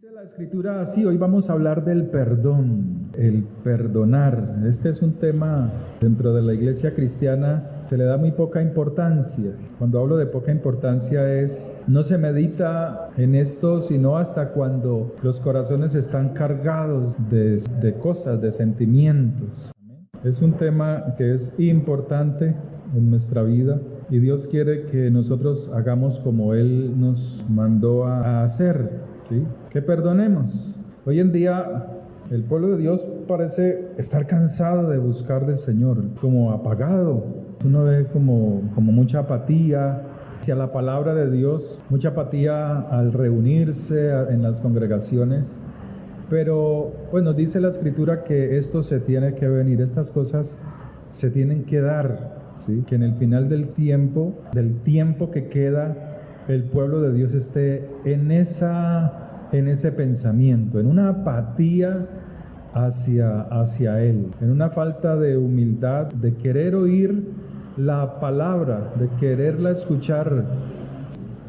Dice la escritura así, hoy vamos a hablar del perdón, el perdonar. Este es un tema dentro de la iglesia cristiana, se le da muy poca importancia. Cuando hablo de poca importancia no se medita en esto, sino hasta cuando los corazones están cargados de cosas, de sentimientos. Es un tema que es importante en nuestra vida y Dios quiere que nosotros hagamos como Él nos mandó a hacer, ¿sí? Que perdonemos. Hoy en día el pueblo de Dios parece estar cansado de buscar del Señor, como apagado. Uno ve como mucha apatía hacia la palabra de Dios, mucha apatía al reunirse en las congregaciones. Pero bueno, dice la escritura que esto se tiene que venir, estas cosas se tienen que dar, ¿sí? Que en el final del tiempo que queda, el pueblo de Dios esté en ese pensamiento, en una apatía hacia Él, en una falta de humildad, de querer oír la palabra, de quererla escuchar.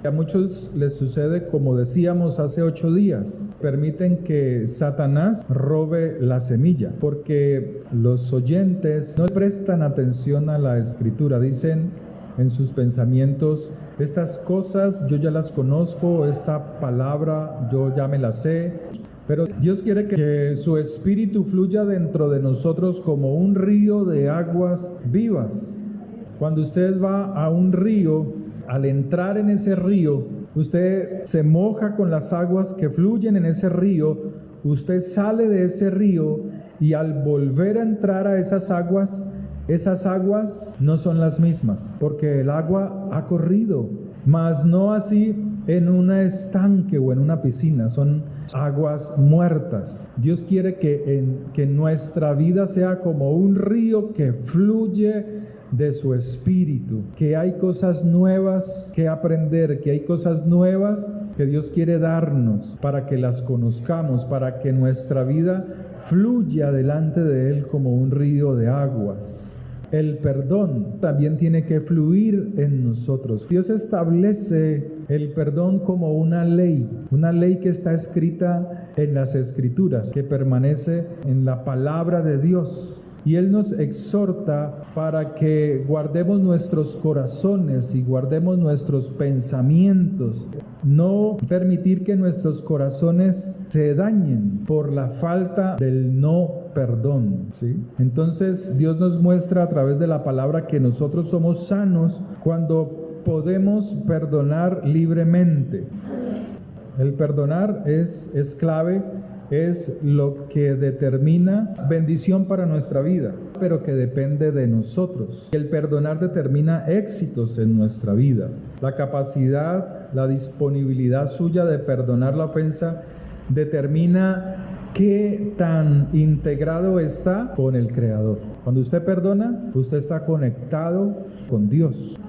A muchos les sucede, como decíamos hace 8 días, permiten que Satanás robe la semilla, porque los oyentes no prestan atención a la escritura, dicen en sus pensamientos: estas cosas yo ya las conozco, esta palabra yo ya me la sé. Pero Dios quiere que su espíritu fluya dentro de nosotros como un río de aguas vivas. Cuando usted va a un río, al entrar en ese río, usted se moja con las aguas que fluyen en ese río, usted sale de ese río y al volver a entrar a esas aguas no son las mismas, porque el agua ha corrido, mas no así en un estanque o en una piscina, son aguas muertas. Dios quiere que nuestra vida sea como un río que fluye de su espíritu, que hay cosas nuevas que aprender, que hay cosas nuevas que Dios quiere darnos para que las conozcamos, para que nuestra vida fluya delante de Él como un río de aguas. El perdón también tiene que fluir en nosotros. Dios establece el perdón como una ley que está escrita en las Escrituras, que permanece en la palabra de Dios. Y Él nos exhorta para que guardemos nuestros corazones y guardemos nuestros pensamientos. No permitir que nuestros corazones se dañen por la falta del no perdón, ¿sí? Entonces Dios nos muestra a través de la palabra que nosotros somos sanos cuando podemos perdonar libremente. El perdonar es clave. Es lo que determina bendición para nuestra vida, pero que depende de nosotros. El perdonar determina éxitos en nuestra vida. La capacidad, la disponibilidad suya de perdonar la ofensa determina qué tan integrado está con el Creador. Cuando usted perdona, usted está conectado con Dios.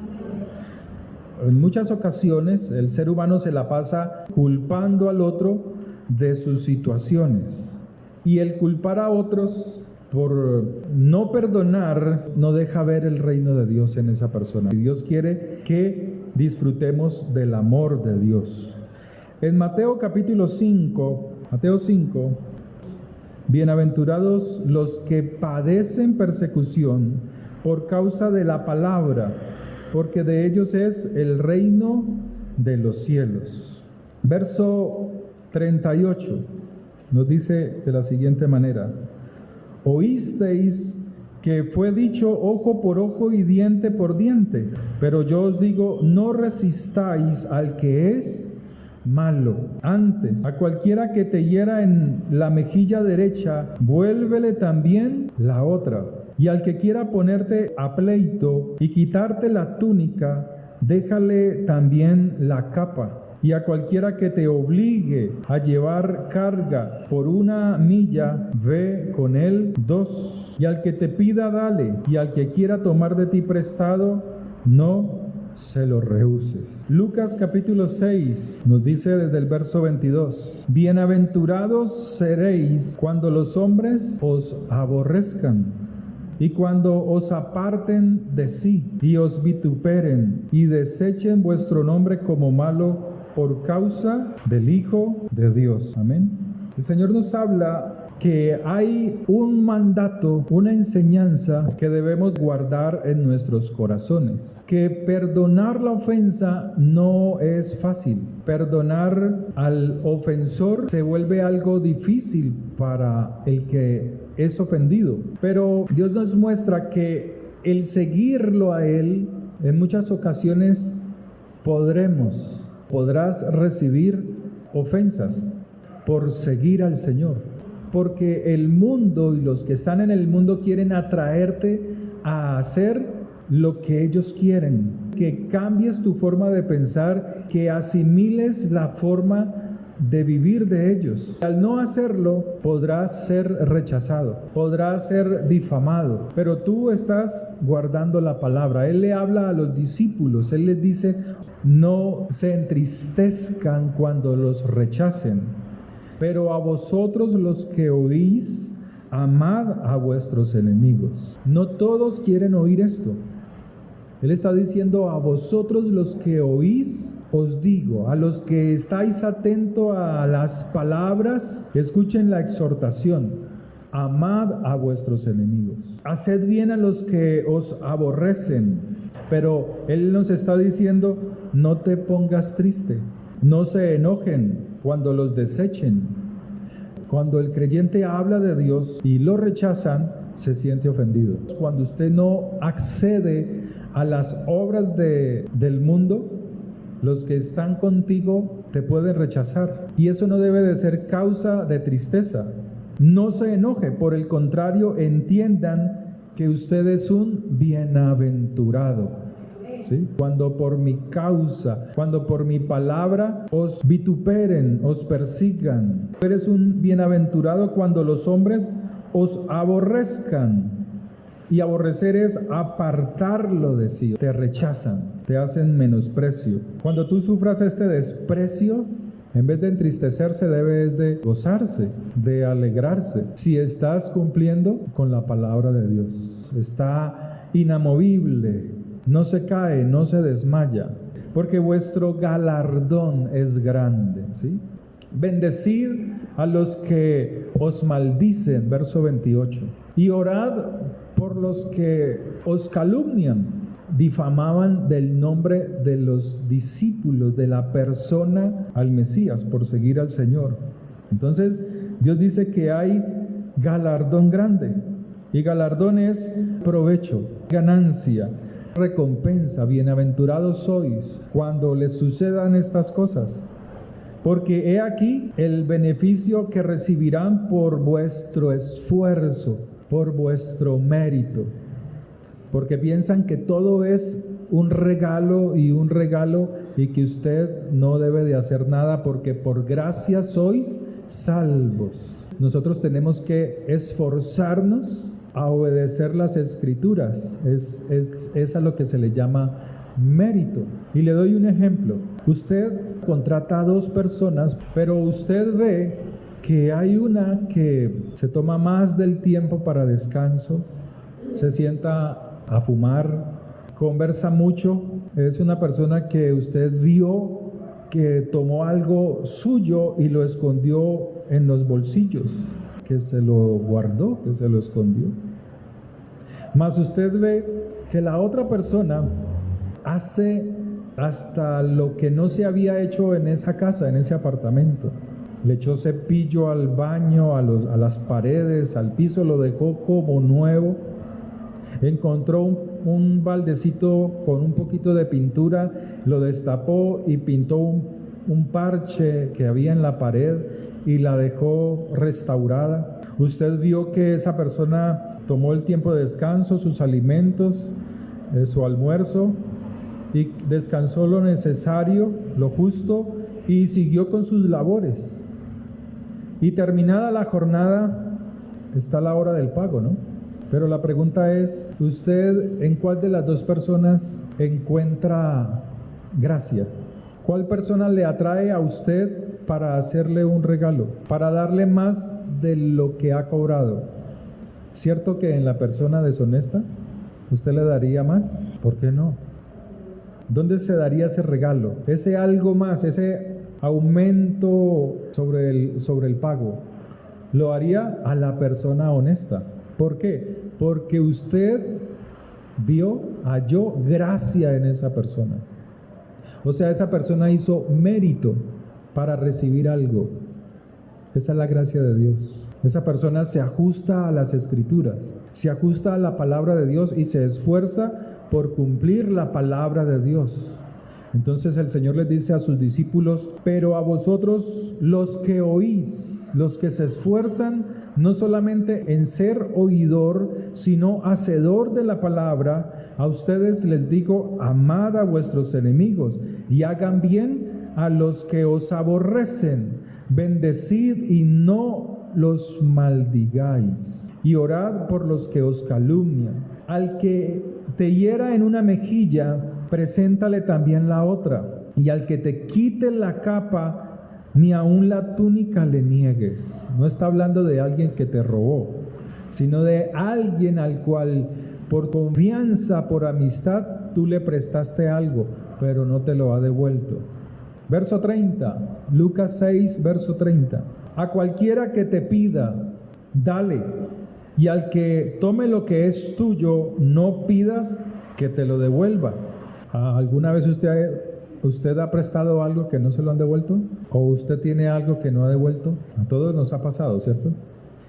En muchas ocasiones el ser humano se la pasa culpando al otro de sus situaciones, y el culpar a otros por no perdonar no deja ver el reino de Dios en esa persona. Y Dios quiere que disfrutemos del amor de Dios. En Mateo capítulo 5, bienaventurados los que padecen persecución por causa de la palabra, porque de ellos es el reino de los cielos. Verso 38 nos dice de la siguiente manera: oísteis que fue dicho ojo por ojo y diente por diente, pero yo os digo, no resistáis al que es malo. Antes, a cualquiera que te hiera en la mejilla derecha, vuélvele también la otra. Y al que quiera ponerte a pleito y quitarte la túnica, déjale también la capa. Y a cualquiera que te obligue a llevar carga por 1 milla, ve con él 2. Y al que te pida, dale. Y al que quiera tomar de ti prestado, no se lo rehuses. Lucas capítulo 6 nos dice desde el verso 22: bienaventurados seréis cuando los hombres os aborrezcan, y cuando os aparten de sí, y os vituperen, y desechen vuestro nombre como malo por causa del Hijo de Dios. Amén. El Señor nos habla que hay un mandato, una enseñanza que debemos guardar en nuestros corazones. Que perdonar la ofensa no es fácil. Perdonar al ofensor se vuelve algo difícil para el que es ofendido. Pero Dios nos muestra que el seguirlo a Él, en muchas ocasiones podrás recibir ofensas por seguir al Señor. Porque el mundo y los que están en el mundo quieren atraerte a hacer lo que ellos quieren. Que cambies tu forma de pensar, que asimiles la forma de vivir de ellos. Al no hacerlo, podrás ser rechazado, podrás ser difamado, pero tú estás guardando la palabra. Él le habla a los discípulos, Él les dice, no se entristezcan cuando los rechacen. Pero a vosotros los que oís, amad a vuestros enemigos. No todos quieren oír esto. Él está diciendo, a vosotros los que oís, os digo, a los que estáis atentos a las palabras, escuchen la exhortación. Amad a vuestros enemigos. Haced bien a los que os aborrecen. Pero Él nos está diciendo, no te pongas triste. No se enojen cuando los desechen. Cuando el creyente habla de Dios y lo rechazan, se siente ofendido. Cuando usted no accede a las obras del mundo, los que están contigo te pueden rechazar. Y eso no debe de ser causa de tristeza. No se enoje, por el contrario, entiendan que usted es un bienaventurado. ¿Sí? Cuando por mi causa, cuando por mi palabra os vituperen, os persigan. Eres un bienaventurado cuando los hombres os aborrezcan. Y aborrecer es apartarlo de sí. Te rechazan, te hacen menosprecio. Cuando tú sufras este desprecio, en vez de entristecerse, debes de gozarse, de alegrarse. Si estás cumpliendo con la palabra de Dios, está inamovible. No se cae, no se desmaya, porque vuestro galardón es grande, ¿sí? Bendecid a los que os maldicen, verso 28, y orad por los que os calumnian. Difamaban del nombre de los discípulos, de la persona al Mesías, por seguir al Señor. Entonces, Dios dice que hay galardón grande, y galardón es provecho, ganancia, recompensa. Bienaventurados sois cuando les sucedan estas cosas, porque he aquí el beneficio que recibirán por vuestro esfuerzo, por vuestro mérito, porque piensan que todo es un regalo y que usted no debe de hacer nada, porque por gracia sois salvos. Nosotros tenemos que esforzarnos a obedecer las Escrituras. Es a lo que se le llama mérito. Y le doy un ejemplo. Usted contrata a 2 personas, pero usted ve que hay una que se toma más del tiempo para descanso, se sienta a fumar, conversa mucho. Es una persona que usted vio que tomó algo suyo y lo escondió en los bolsillos, que se lo guardó, que se lo escondió. Mas usted ve que la otra persona hace hasta lo que no se había hecho en esa casa, en ese apartamento. Le echó cepillo al baño, a las paredes, al piso, lo dejó como nuevo. Encontró un baldecito con un poquito de pintura, lo destapó y pintó un parche que había en la pared y la dejó restaurada. Usted vio que esa persona tomó el tiempo de descanso, sus alimentos, su almuerzo, y descansó lo necesario, lo justo, y siguió con sus labores. Y terminada la jornada, está la hora del pago, ¿no? Pero la pregunta es, ¿usted en cuál de las 2 personas encuentra gracia? ¿Cuál persona le atrae a usted para hacerle un regalo, para darle más de lo que ha cobrado? ¿Cierto que en la persona deshonesta usted le daría más? ¿Por qué no? ¿Dónde se daría ese regalo? Ese algo más, ese aumento sobre el pago. Lo haría a la persona honesta. ¿Por qué? Porque usted halló gracia en esa persona. O sea, esa persona hizo mérito para recibir algo. Esa es la gracia de Dios. Esa persona se ajusta a las Escrituras, se ajusta a la palabra de Dios y se esfuerza por cumplir la palabra de Dios. Entonces el Señor les dice a sus discípulos: pero a vosotros los que oís, los que se esfuerzan no solamente en ser oidor, sino hacedor de la palabra, a ustedes les digo: amad a vuestros enemigos y hagan bien a los que os aborrecen, bendecid y no los maldigáis, y orad por los que os calumnian. Al que te hiera en una mejilla, preséntale también la otra, y al que te quite la capa, ni aun la túnica le niegues. No está hablando de alguien que te robó, sino de alguien al cual por confianza, por amistad, tú le prestaste algo, pero no te lo ha devuelto. Verso 30, Lucas 6, verso 30. A cualquiera que te pida, dale, y al que tome lo que es tuyo, no pidas que te lo devuelva. ¿Alguna vez usted ha prestado algo que no se lo han devuelto? ¿O usted tiene algo que no ha devuelto? A todos nos ha pasado, ¿cierto?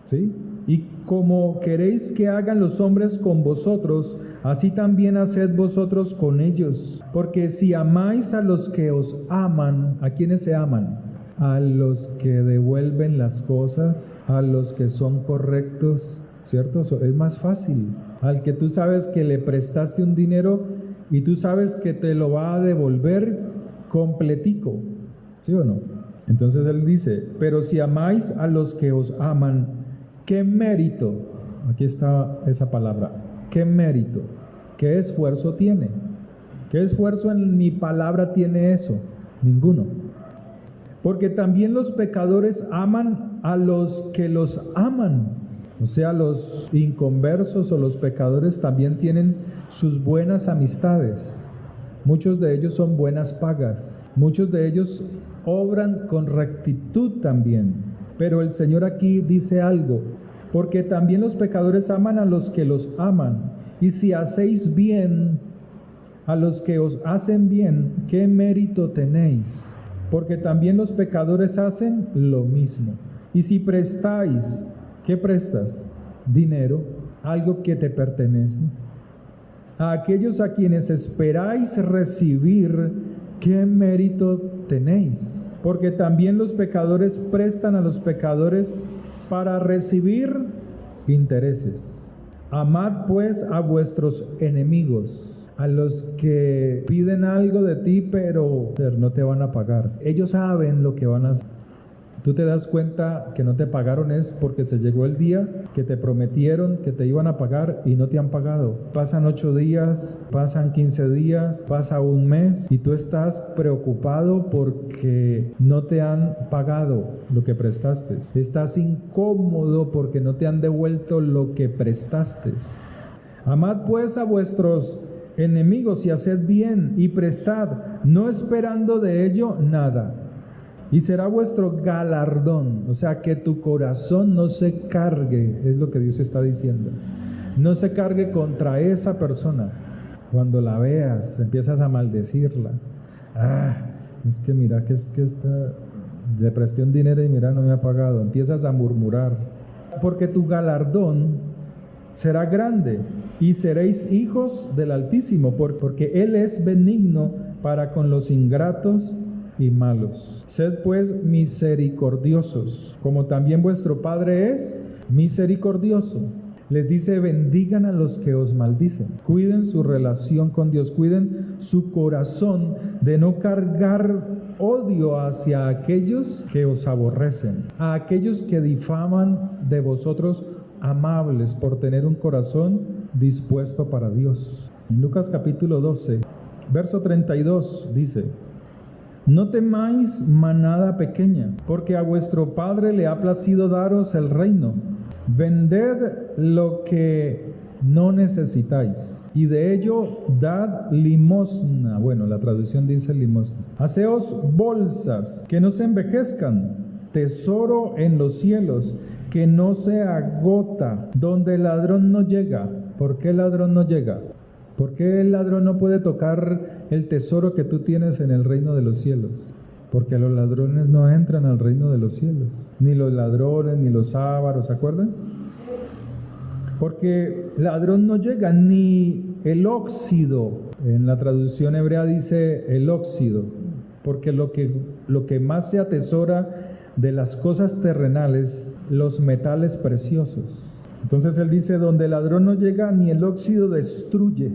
¿Sí? Y como queréis que hagan los hombres con vosotros, así también haced vosotros con ellos. Porque si amáis a los que os aman, ¿a quiénes se aman? A los que devuelven las cosas, a los que son correctos, ¿cierto? Es más fácil. Al que tú sabes que le prestaste un dinero y tú sabes que te lo va a devolver completico, ¿sí o no? Entonces él dice: pero si amáis a los que os aman, ¿qué mérito? Aquí está esa palabra, ¿qué mérito? ¿Qué esfuerzo tiene? ¿Qué esfuerzo en mi palabra tiene eso? Ninguno. Porque también los pecadores aman a los que los aman. O sea, los inconversos o los pecadores también tienen sus buenas amistades. Muchos de ellos son buenas pagas. Muchos de ellos obran con rectitud también. Pero el Señor aquí dice algo: porque también los pecadores aman a los que los aman. Y si hacéis bien a los que os hacen bien, ¿qué mérito tenéis? Porque también los pecadores hacen lo mismo. Y si prestáis, ¿qué prestas? Dinero, algo que te pertenece. A aquellos a quienes esperáis recibir, ¿qué mérito tenéis? Porque también los pecadores prestan a los pecadores para recibir intereses. Amad pues a vuestros enemigos, a los que piden algo de ti, pero no te van a pagar. Ellos saben lo que van a hacer. Tú te das cuenta que no te pagaron es porque se llegó el día que te prometieron que te iban a pagar y no te han pagado. Pasan 8 días, pasan 15 días, pasa un mes y tú estás preocupado porque no te han pagado lo que prestaste. Estás incómodo porque no te han devuelto lo que prestaste. Amad pues a vuestros enemigos y haced bien y prestad, no esperando de ello nada. Y será vuestro galardón. O sea, que tu corazón no se cargue, es lo que Dios está diciendo. No se cargue contra esa persona. Cuando la veas, empiezas a maldecirla. Es que mira que le presté un dinero y mira no me ha pagado. Empiezas a murmurar. Porque tu galardón será grande y seréis hijos del Altísimo, porque Él es benigno para con los ingratos y malos. Sed pues misericordiosos, como también vuestro Padre es misericordioso. Les dice: bendigan a los que os maldicen. Cuiden su relación con Dios, cuiden su corazón de no cargar odio hacia aquellos que os aborrecen, a aquellos que difaman de vosotros, amables por tener un corazón dispuesto para Dios. En Lucas capítulo 12, verso 32 dice: no temáis manada pequeña, porque a vuestro Padre le ha placido daros el reino. Vended lo que no necesitáis, y de ello dad limosna. Bueno, la traducción dice limosna. Haceos bolsas que no se envejezcan, tesoro en los cielos, que no se agota, donde el ladrón no llega. ¿Por qué el ladrón no llega? ¿Por qué el ladrón no puede tocar el tesoro que tú tienes en el reino de los cielos? Porque los ladrones no entran al reino de los cielos, ni los ladrones, ni los ávaros, ¿se acuerdan? Porque ladrón no llega, ni el óxido. En la traducción hebrea dice el óxido, porque lo que más se atesora de las cosas terrenales, los metales preciosos. Entonces él dice, donde el ladrón no llega, ni el óxido destruye,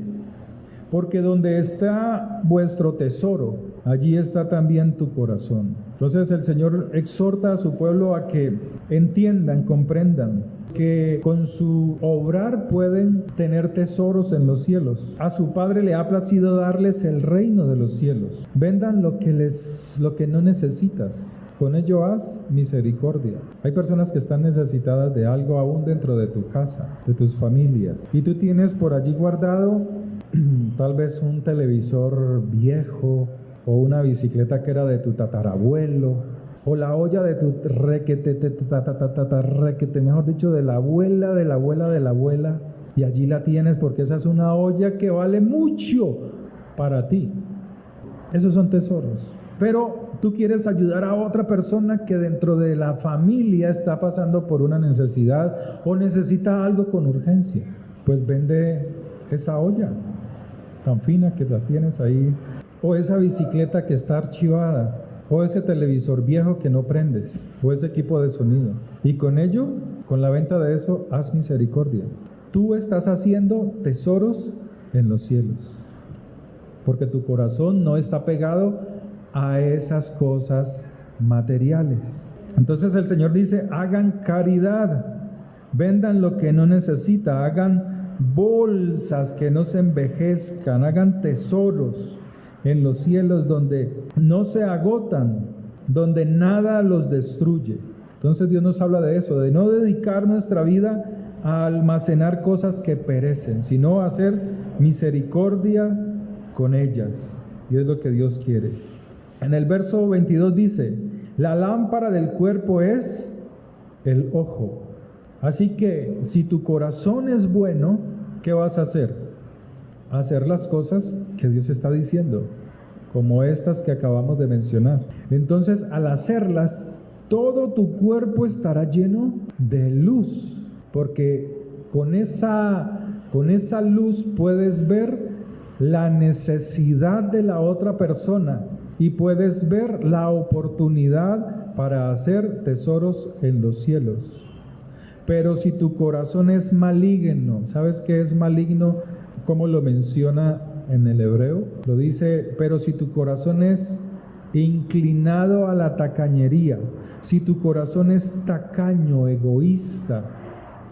porque donde está vuestro tesoro, allí está también tu corazón. Entonces el Señor exhorta a su pueblo a que entiendan, comprendan, que con su obrar pueden tener tesoros en los cielos. A su Padre le ha placido darles el reino de los cielos. Vendan lo que no necesitas. Con ello haz misericordia. Hay personas que están necesitadas de algo aún dentro de tu casa, de tus familias. Y tú tienes por allí guardado tal vez un televisor viejo, o una bicicleta que era de tu tatarabuelo, o la olla de tu requete, mejor dicho, de la abuela, de la abuela, de la abuela, y allí la tienes porque esa es una olla que vale mucho para ti. Esos son tesoros. Pero tú quieres ayudar a otra persona que dentro de la familia está pasando por una necesidad o necesita algo con urgencia. Pues vende esa olla tan fina que las tienes ahí, o esa bicicleta que está archivada, o ese televisor viejo que no prendes, o ese equipo de sonido. Y con ello, con la venta de eso, haz misericordia. Tú estás haciendo tesoros en los cielos, porque tu corazón no está pegado a esas cosas materiales. Entonces el Señor dice, hagan caridad, vendan lo que no necesita, hagan bolsas que no se envejezcan, hagan tesoros en los cielos donde no se agotan, donde nada los destruye. Entonces Dios nos habla de eso, de no dedicar nuestra vida a almacenar cosas que perecen, sino a hacer misericordia con ellas. Y es lo que Dios quiere. En el verso 22 dice, la lámpara del cuerpo es el ojo. Así que si tu corazón es bueno, ¿qué vas a hacer? Hacer las cosas que Dios está diciendo, como estas que acabamos de mencionar. Entonces, al hacerlas, todo tu cuerpo estará lleno de luz, porque con esa luz puedes ver la necesidad de la otra persona y puedes ver la oportunidad para hacer tesoros en los cielos. Pero si tu corazón es maligno, ¿sabes qué es maligno? ¿Cómo lo menciona en el hebreo? Lo dice, pero si tu corazón es inclinado a la tacañería, si tu corazón es tacaño, egoísta,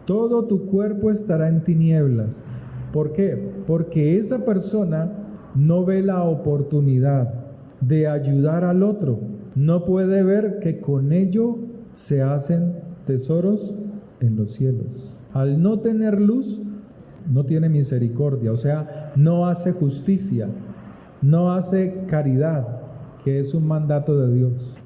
todo tu cuerpo estará en tinieblas. ¿Por qué? Porque esa persona no ve la oportunidad de ayudar al otro, no puede ver que con ello se hacen tesoros en los cielos. Al no tener luz, no tiene misericordia, o sea, no hace justicia, no hace caridad, que es un mandato de Dios.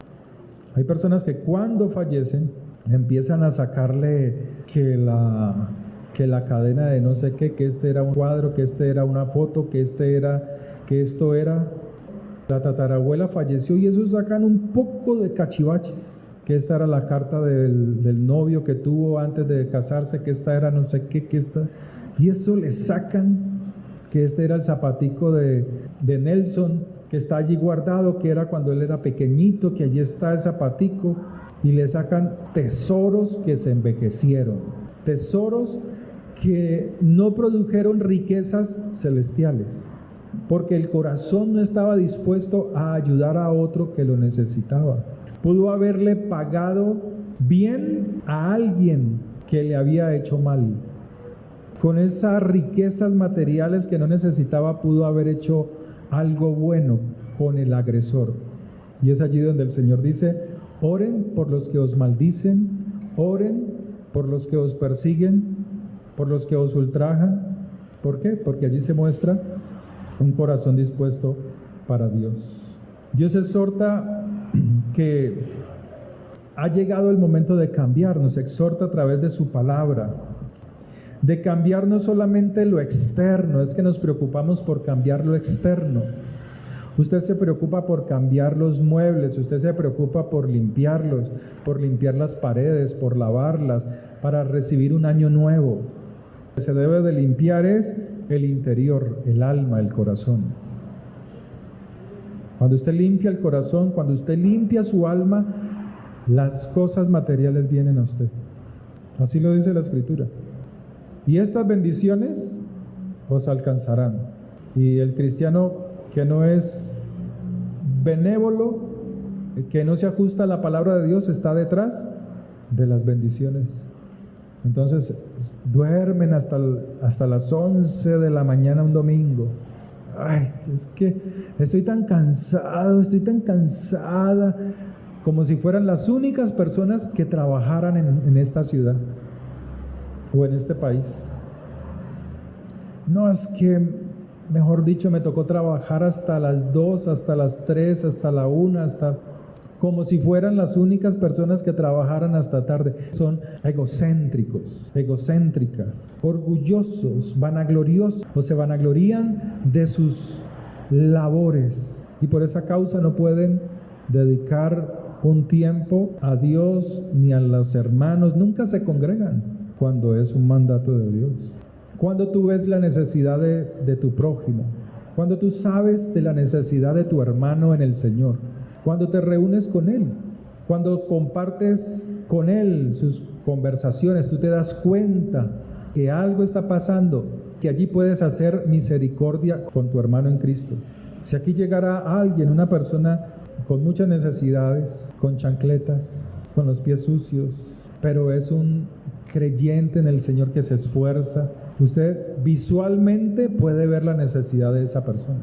Hay personas que cuando fallecen empiezan a sacarle que la cadena de no sé qué, que este era un cuadro, que este era una foto, que esto era. La tatarabuela falleció y eso sacan un poco de cachivaches, que esta era la carta del novio que tuvo antes de casarse, que esta era no sé qué, que esta, y eso le sacan, que este era el zapatico de Nelson, que está allí guardado, que era cuando él era pequeñito, que allí está el zapatico, y le sacan tesoros que se envejecieron, tesoros que no produjeron riquezas celestiales, porque el corazón no estaba dispuesto a ayudar a otro que lo necesitaba. Pudo haberle pagado bien a alguien que le había hecho mal. Con esas riquezas materiales que no necesitaba, pudo haber hecho algo bueno con el agresor. Y es allí donde el Señor dice, oren por los que os maldicen, oren por los que os persiguen, por los que os ultrajan. ¿Por qué? Porque allí se muestra un corazón dispuesto para Dios. Dios exhorta que ha llegado el momento de cambiar, nos exhorta a través de su palabra, de cambiar no solamente lo externo, es que nos preocupamos por cambiar lo externo. Usted se preocupa por cambiar los muebles, usted se preocupa por limpiarlos, por limpiar las paredes, por lavarlas, para recibir un año nuevo. Lo que se debe de limpiar es el interior, el alma, el corazón. Cuando usted limpia el corazón, cuando usted limpia su alma, las cosas materiales vienen a usted. Así lo dice la Escritura. Y estas bendiciones os alcanzarán. Y el cristiano que no es benévolo, que no se ajusta a la palabra de Dios, está detrás de las bendiciones. Entonces duermen hasta las 11 de la mañana un domingo. Ay, es que estoy tan cansado, estoy tan cansada, como si fueran las únicas personas que trabajaran en esta ciudad o en este país. No, es que, mejor dicho, me tocó trabajar hasta las 2, hasta las 3, hasta la 1, como si fueran las únicas personas que trabajaran hasta tarde. Son egocéntricos, egocéntricas, orgullosos, vanagloriosos, o se vanaglorían de sus labores y por esa causa no pueden dedicar un tiempo a Dios ni a los hermanos. Nunca se congregan cuando es un mandato de Dios. Cuando tú ves la necesidad de tu prójimo, cuando tú sabes de la necesidad de tu hermano en el Señor, cuando te reúnes con él, cuando compartes con él sus conversaciones, tú te das cuenta que algo está pasando, que allí puedes hacer misericordia con tu hermano en Cristo. Si aquí llegara alguien, una persona con muchas necesidades, con chancletas, con los pies sucios, pero es un creyente en el Señor que se esfuerza, usted visualmente puede ver la necesidad de esa persona.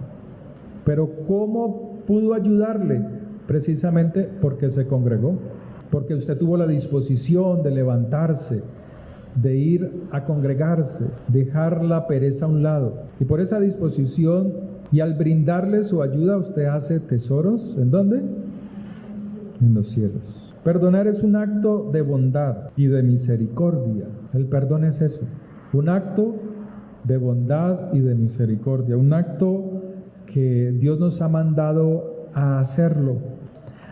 Pero ¿cómo pudo ayudarle? Precisamente porque se congregó, porque usted tuvo la disposición de levantarse, de ir a congregarse, dejar la pereza a un lado. Y por esa disposición y al brindarle su ayuda, usted hace tesoros. ¿En dónde? En los cielos. Perdonar es un acto de bondad y de misericordia. El perdón es eso, un acto de bondad y de misericordia, un acto que Dios nos ha mandado a hacerlo.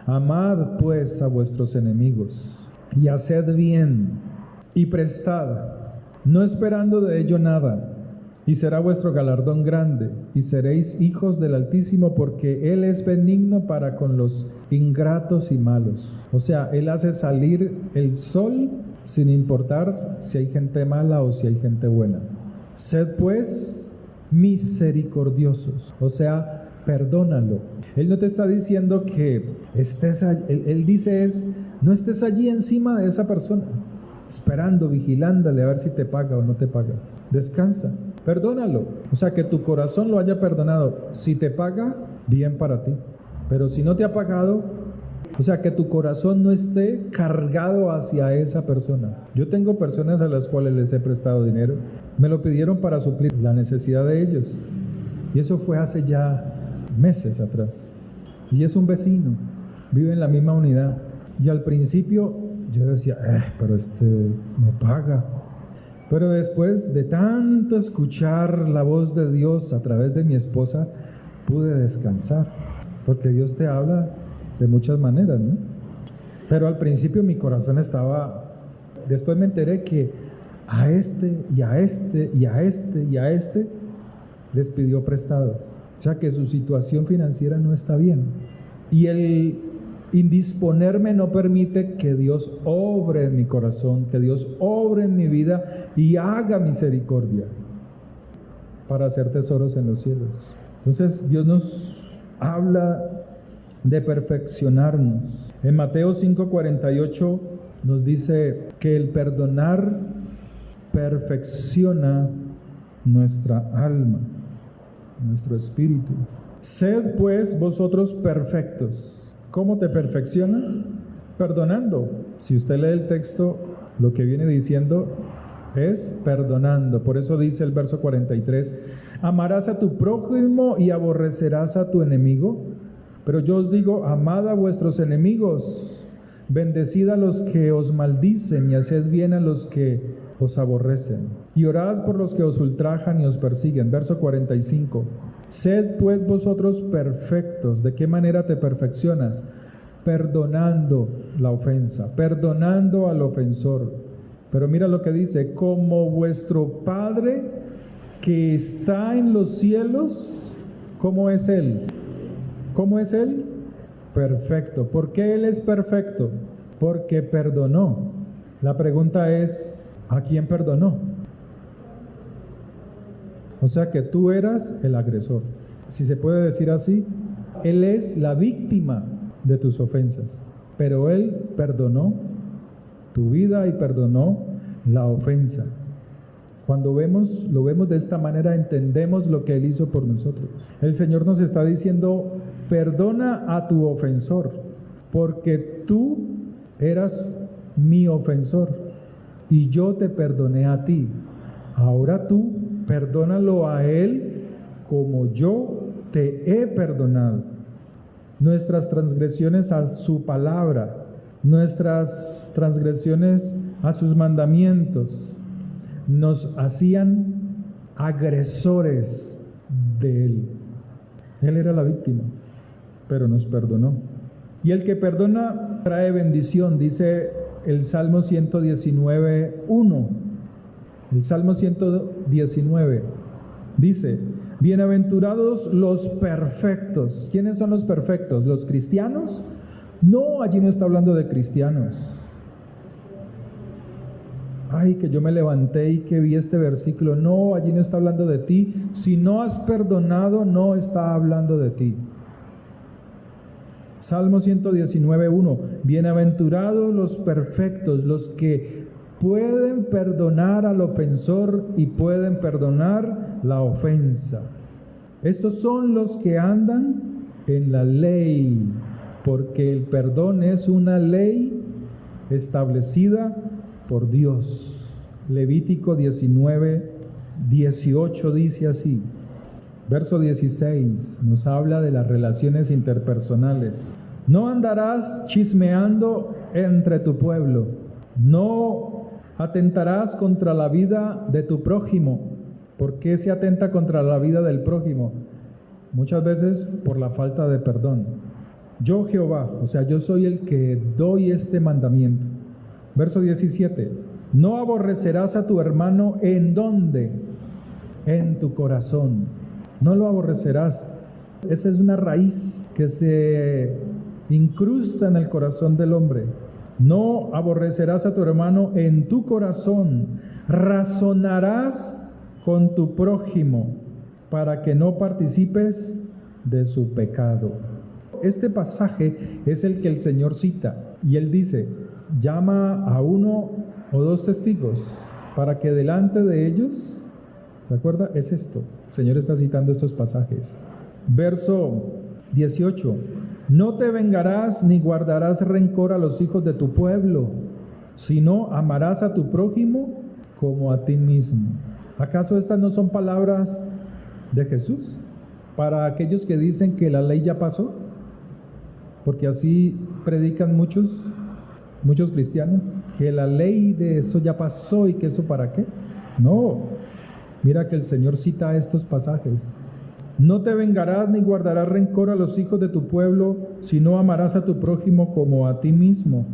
Amad pues a vuestros enemigos y haced bien y prestad, no esperando de ello nada, y será vuestro galardón grande, y seréis hijos del Altísimo, porque Él es benigno para con los ingratos y malos. O sea, Él hace salir el sol sin importar si hay gente mala o si hay gente buena. Sed pues misericordiosos, o sea, perdónalo. Él no te está diciendo que estés allí, él dice no estés allí encima de esa persona, esperando, vigilándole a ver si te paga o no te paga. Descansa, perdónalo. O sea, que tu corazón lo haya perdonado. Si te paga, bien para ti. Pero si no te ha pagado, o sea, que tu corazón no esté cargado hacia esa persona. Yo tengo personas a las cuales les he prestado dinero. Me lo pidieron para suplir la necesidad de ellos. Y eso fue hace ya meses atrás. Y es un vecino, vive en la misma unidad. Y al principio yo decía, pero no paga. Pero después de tanto escuchar la voz de Dios a través de mi esposa, pude descansar. Porque Dios te habla de muchas maneras, ¿no? Pero al principio mi corazón estaba... Después me enteré que a este y a este y a este y a este les pidió prestado. O sea que su situación financiera no está bien. Y el indisponerme no permite que Dios obre en mi corazón, que Dios obre en mi vida y haga misericordia para hacer tesoros en los cielos. Entonces Dios nos habla de perfeccionarnos. En Mateo 5:48 nos dice que el perdonar perfecciona nuestra alma, nuestro espíritu. Sed pues vosotros perfectos. ¿Cómo te perfeccionas? Perdonando. Si usted lee el texto, lo que viene diciendo Es perdonando. Por eso dice el verso 43, amarás a tu prójimo y aborrecerás a tu enemigo. Pero yo os digo, amad a vuestros enemigos, bendecid a los que os maldicen y haced bien a los que os aborrecen. Y orad por los que os ultrajan y os persiguen. Verso 45. Sed pues vosotros perfectos. ¿De qué manera te perfeccionas? Perdonando la ofensa, perdonando al ofensor. Pero mira lo que dice, como vuestro Padre que está en los cielos, ¿cómo es Él? ¿Cómo es Él? Perfecto. ¿Por qué Él es perfecto? Porque perdonó. La pregunta es, ¿a quién perdonó? O sea que tú eras el agresor. Si se puede decir así, Él es la víctima de tus ofensas, pero Él perdonó tu vida y perdonó la ofensa. Cuando lo vemos de esta manera, entendemos lo que Él hizo por nosotros. El Señor nos está diciendo, perdona a tu ofensor, porque tú eras mi ofensor y yo te perdoné a ti. Ahora tú perdónalo a Él como yo te he perdonado. Nuestras transgresiones a su palabra, nuestras transgresiones a sus mandamientos, nos hacían agresores de Él. Él era la víctima, pero nos perdonó. Y el que perdona trae bendición, dice el Salmo 119:1. El Salmo 119 dice, bienaventurados los perfectos. ¿Quiénes son los perfectos? ¿Los cristianos? No, allí no está hablando de cristianos. Ay, que yo me levanté y que vi este versículo. No, allí no está hablando de ti. Si no has perdonado, no está hablando de ti. Salmo 119:1. Bienaventurados los perfectos, los que pueden perdonar al ofensor y pueden perdonar la ofensa. Estos son los que andan en la ley, porque el perdón es una ley establecida por Dios. Levítico 19:18 dice así. Verso 16 nos habla de las relaciones interpersonales. No andarás chismeando entre tu pueblo, no atentarás contra la vida de tu prójimo. ¿Por qué se atenta contra la vida del prójimo? Muchas veces por la falta de perdón. Yo Jehová, o sea, yo soy el que doy este mandamiento. Verso 17. No aborrecerás a tu hermano, ¿en dónde? En tu corazón. No lo aborrecerás. Esa es una raíz que se incrusta en el corazón del hombre. No aborrecerás a tu hermano en tu corazón. Razonarás con tu prójimo para que no participes de su pecado. Este pasaje es el que el Señor cita y Él dice, llama a 1 o 2 testigos para que delante de ellos, ¿se acuerda? Es esto. El Señor está citando estos pasajes. Verso 18. No te vengarás ni guardarás rencor a los hijos de tu pueblo, sino amarás a tu prójimo como a ti mismo. ¿Acaso estas no son palabras de Jesús para aquellos que dicen que la ley ya pasó? Porque así predican muchos cristianos, que la ley de eso ya pasó y que eso para qué. No, mira que el Señor cita estos pasajes. No te vengarás ni guardarás rencor a los hijos de tu pueblo, sino amarás a tu prójimo como a ti mismo.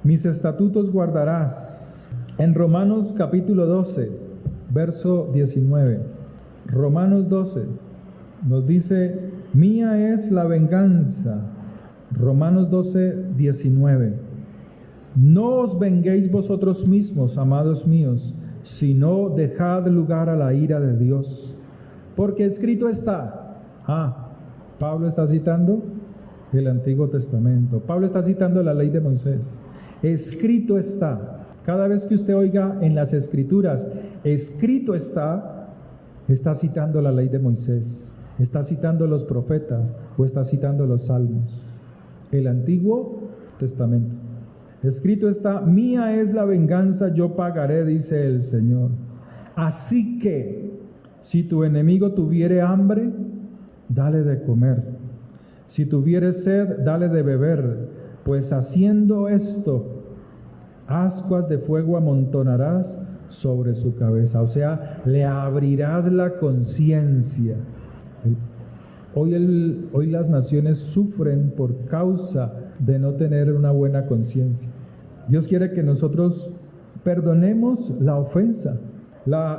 Mis estatutos guardarás. En Romanos capítulo 12, verso 19. Romanos 12 nos dice, mía es la venganza. Romanos 12, 19. No os venguéis vosotros mismos, amados míos, sino dejad lugar a la ira de Dios. Porque escrito está. Pablo está citando el Antiguo Testamento. Pablo está citando la ley de Moisés. Escrito está. Cada vez que usted oiga en las Escrituras, escrito está citando la ley de Moisés, está citando los profetas o está citando los salmos. El Antiguo Testamento. Escrito está: mía es la venganza, yo pagaré, dice el Señor. Así que, si tu enemigo tuviere hambre, dale de comer. Si tuviere sed, dale de beber. Pues haciendo esto, ascuas de fuego amontonarás sobre su cabeza. O sea, le abrirás la conciencia. Hoy las naciones sufren por causa de no tener una buena conciencia. Dios quiere que nosotros perdonemos la ofensa.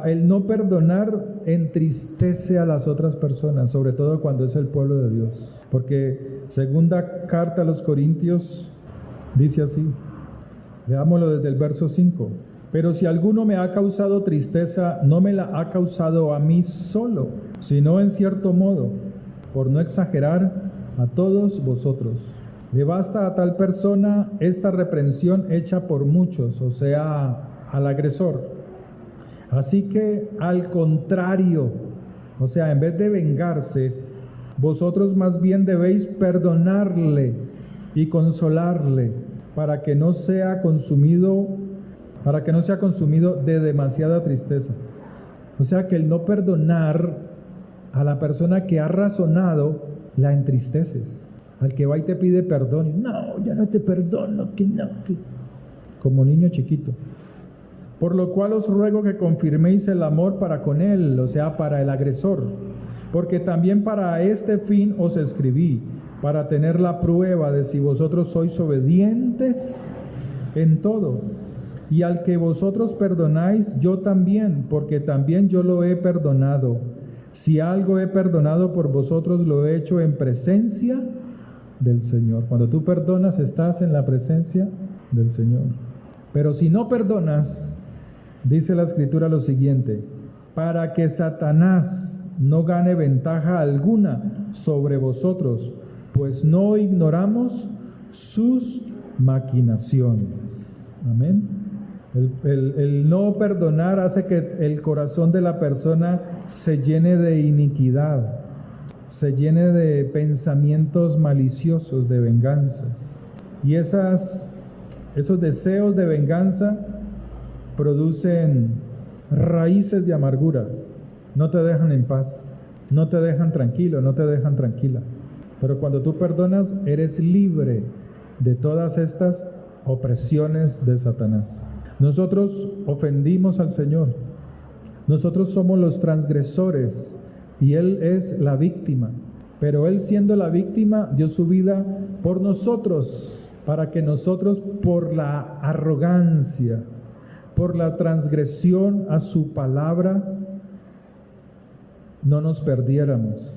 El no perdonar entristece a las otras personas, sobre todo cuando es el pueblo de Dios. Porque segunda carta a los Corintios dice así, leámoslo desde el verso 5. Pero si alguno me ha causado tristeza, no me la ha causado a mí solo, sino en cierto modo, por no exagerar, a todos vosotros. Le basta a tal persona esta reprensión hecha por muchos, o sea, al agresor. Así que al contrario, o sea, en vez de vengarse, vosotros más bien debéis perdonarle y consolarle para que no sea consumido de demasiada tristeza. O sea que el no perdonar a la persona que ha razonado, la entristeces. Al que va y te pide perdón, no, ya no te perdono, que como niño chiquito. Por lo cual os ruego que confirméis el amor para con él, o sea, para el agresor, porque también para este fin os escribí, para tener la prueba de si vosotros sois obedientes en todo. Y al que vosotros perdonáis, yo también, porque también yo lo he perdonado. Si algo he perdonado por vosotros, lo he hecho en presencia del Señor. Cuando tú perdonas, estás en la presencia del Señor. Pero si no perdonas, dice la Escritura lo siguiente: para que Satanás no gane ventaja alguna sobre vosotros, pues no ignoramos sus maquinaciones. Amén. El no perdonar hace que el corazón de la persona se llene de iniquidad, se llene de pensamientos maliciosos, de venganzas. Y esos deseos de venganza producen raíces de amargura. No te dejan en paz, no te dejan tranquilo, no te dejan tranquila. Pero cuando tú perdonas, eres libre de todas estas opresiones de Satanás. Nosotros ofendimos al Señor. Nosotros somos los transgresores y Él es la víctima. Pero Él, siendo la víctima, dio su vida por nosotros, para que nosotros, por la arrogancia, por la transgresión a su palabra, no nos perdiéramos,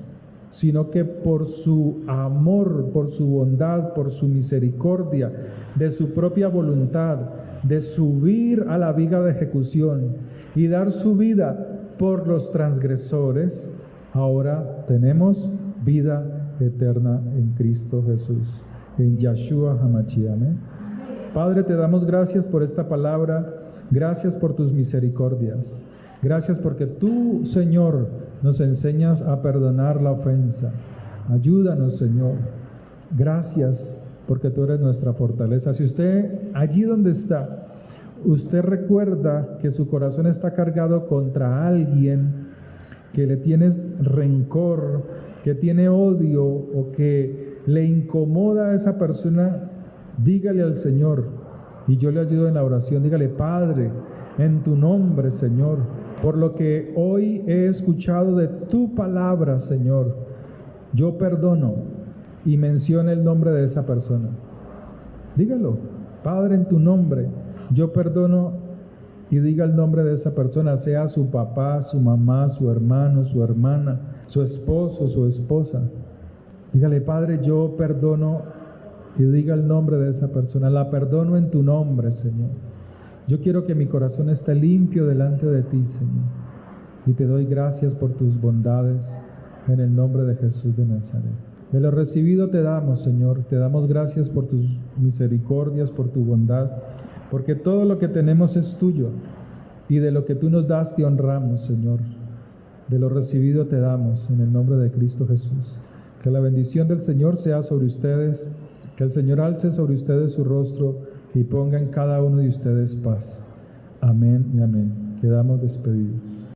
sino que por su amor, por su bondad, por su misericordia, de su propia voluntad, de subir a la viga de ejecución y dar su vida por los transgresores, ahora tenemos vida eterna en Cristo Jesús, en Yeshua HaMashiach. Padre, te damos gracias por esta palabra, gracias por tus misericordias, gracias porque tú, Señor, nos enseñas a perdonar la ofensa. Ayúdanos, Señor. Gracias porque tú eres nuestra fortaleza. Si usted, allí donde está, usted recuerda que su corazón está cargado contra alguien, que le tienes rencor, que tiene odio o que le incomoda a esa persona, dígale al Señor, y yo le ayudo en la oración. Dígale: Padre, en tu nombre, Señor, por lo que hoy he escuchado de tu palabra, Señor, yo perdono, y menciona el nombre de esa persona. Dígalo: Padre, en tu nombre, yo perdono, y diga el nombre de esa persona, sea su papá, su mamá, su hermano, su hermana, su esposo, su esposa. Dígale: Padre, yo perdono, y diga el nombre de esa persona. La perdono en tu nombre, Señor. Yo quiero que mi corazón esté limpio delante de ti, Señor. Y te doy gracias por tus bondades, en el nombre de Jesús de Nazaret. De lo recibido te damos, Señor. Te damos gracias por tus misericordias, por tu bondad, porque todo lo que tenemos es tuyo, y de lo que tú nos das te honramos, Señor. De lo recibido te damos, en el nombre de Cristo Jesús. Que la bendición del Señor sea sobre ustedes, que el Señor alce sobre ustedes su rostro y ponga en cada uno de ustedes paz. Amén y amén. Quedamos despedidos.